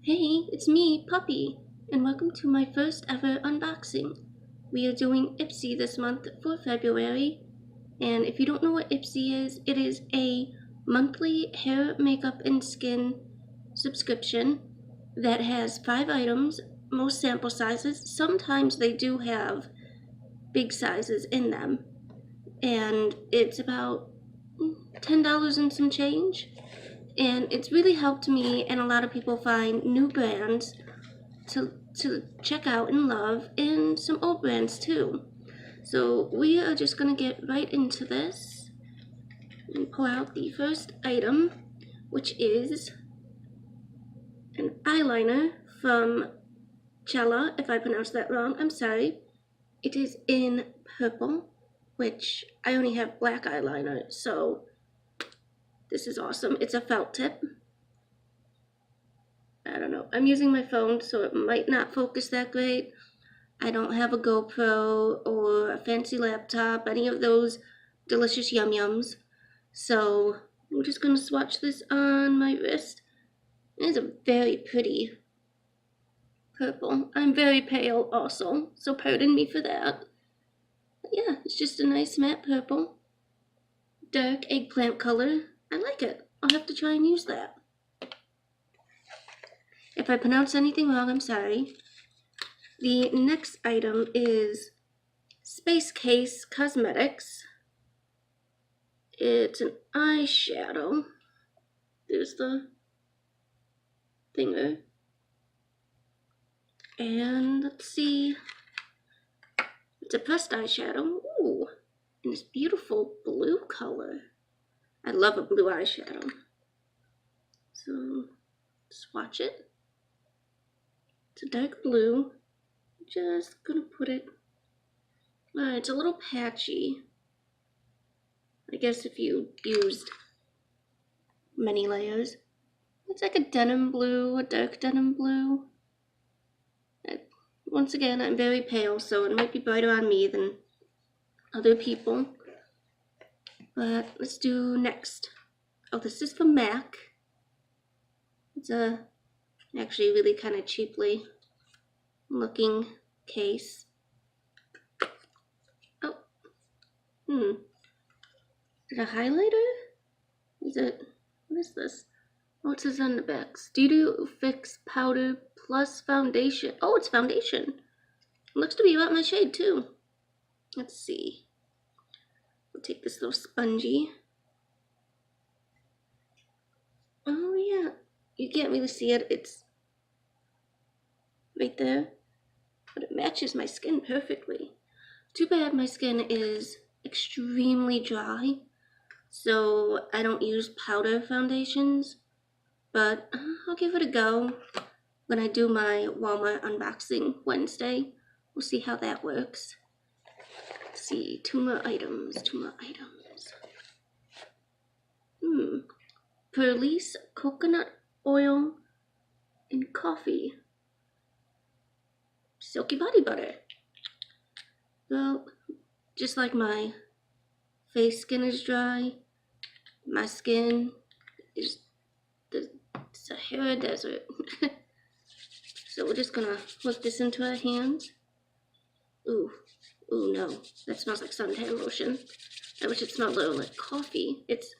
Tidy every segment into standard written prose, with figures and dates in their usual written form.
Hey, it's me, Puppy, and welcome to my first ever unboxing. We are doing Ipsy this month for February, and if you don't know what Ipsy is, it is a monthly hair, makeup, and skin subscription that has 5 items, most sample sizes. Sometimes they do have big sizes in them, and it's about $10 and some change. And it's really helped me and a lot of people find new brands to check out and love, and some old brands too. So we are just gonna get right into this and pull out the first item, which is an eyeliner from Cella. If I pronounced that wrong, I'm sorry. It is in purple, which I only have black eyeliner, so this is awesome. It's a felt tip. I don't know. I'm using my phone, so it might not focus that great. I don't have a GoPro or a fancy laptop, any of those delicious yum yums. So I'm just going to swatch this on my wrist. It's a very pretty purple. I'm very pale also, so pardon me for that. But yeah, it's just a nice matte purple. Dark eggplant color. I like it. I'll have to try and use that. If I pronounce anything wrong, I'm sorry. The next item is Space Case Cosmetics. It's an eyeshadow. There's the thinger. And let's see. It's a pressed eyeshadow. Ooh, in this beautiful blue color. I love a blue eyeshadow. So, swatch it. It's a dark blue. Just gonna put it. It's a little patchy. I guess if you used many layers. It's like a denim blue, a dark denim blue. Once again, I'm very pale, so it might be brighter on me than other people. But let's do next. Oh, this is from MAC. It's a actually really kind of cheaply looking case. Oh, is it a highlighter? Is it, what is this? Oh, it says on the back, Studio Fix Powder Plus Foundation. Oh, it's foundation. It looks to be about my shade too. Let's see. We'll take this little spongy. Oh yeah, you can't really see it. It's right there, but it matches my skin perfectly. Too bad my skin is extremely dry, so I don't use powder foundations, but I'll give it a go when I do my Walmart unboxing Wednesday. We'll see how that works. Let's see, two more items. Perlice coconut oil and coffee. Silky body butter. Well, just like my face skin is dry, my skin is the Sahara Desert. So we're just gonna whip this into our hands. Ooh no, that smells like suntan lotion. I wish it smelled a little like coffee. It's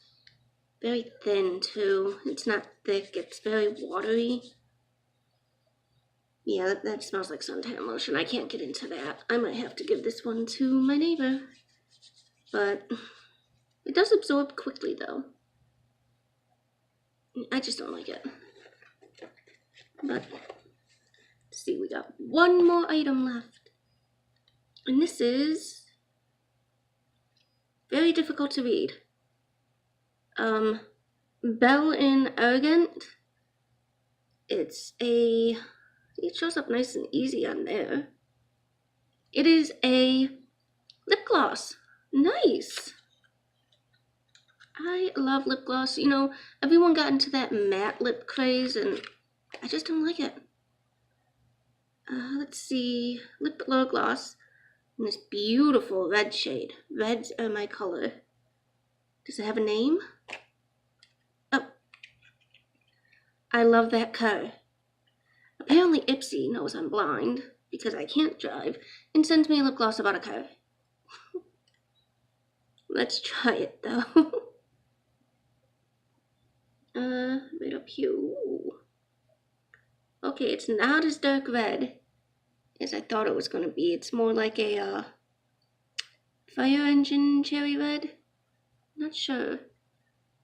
very thin too. It's not thick, it's very watery. Yeah, that smells like suntan lotion. I can't get into that. I might have to give this one to my neighbor. But it does absorb quickly though. I just don't like it. But let's see, we got one more item left. And this is very difficult to read. Belle and Arrogant. It shows up nice and easy on there. It is a lip gloss. Nice. I love lip gloss. You know, everyone got into that matte lip craze, and I just don't like it. Let's see. Lip gloss in this beautiful red shade. Reds are my color. Does it have a name? Oh. I love that color. apparently Ipsy knows I'm blind because I can't drive and sends me a lip gloss about a car. Let's try it though. Right up here. Ooh. Okay, it's not as dark red as I thought it was gonna be. It's more like a fire engine cherry red. Not sure,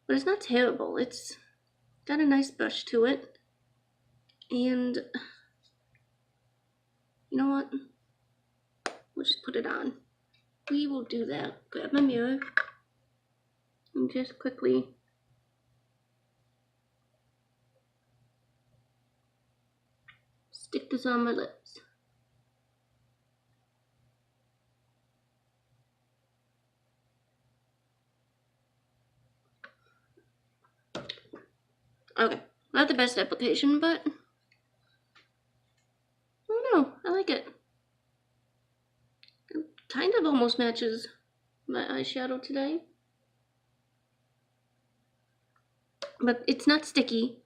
but it's not terrible. It's got a nice brush to it, and you know what? We'll just put it on. We will do that. Grab my mirror and just quickly stick this on my lips. Okay, not the best application, but I don't know, I like it. It kind of almost matches my eyeshadow today. But it's not sticky,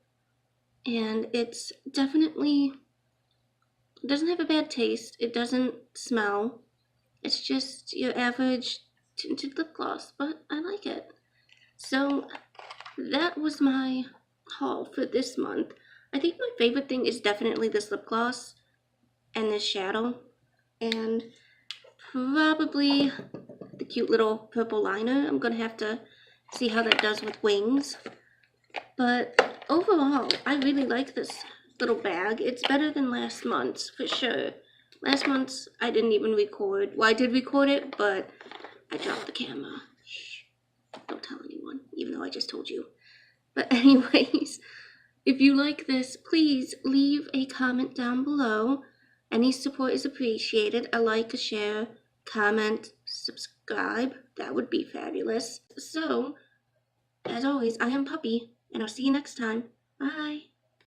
and it's definitely, it doesn't have a bad taste, it doesn't smell. It's just your average tinted lip gloss, but I like it. So that was my haul for this month. I think my favorite thing is definitely this lip gloss and this shadow, and probably the cute little purple liner. I'm gonna have to see how that does with wings. But overall, I really like this little bag. It's better than last month's, for sure. Last month's, I didn't even record. Well, I did record it, but I dropped the camera. Shh, don't tell anyone, even though I just told you. But anyways, if you like this, please leave a comment down below. Any support is appreciated. A like, a share, comment, subscribe. That would be fabulous. So, as always, I am Puppy, and I'll see you next time. Bye.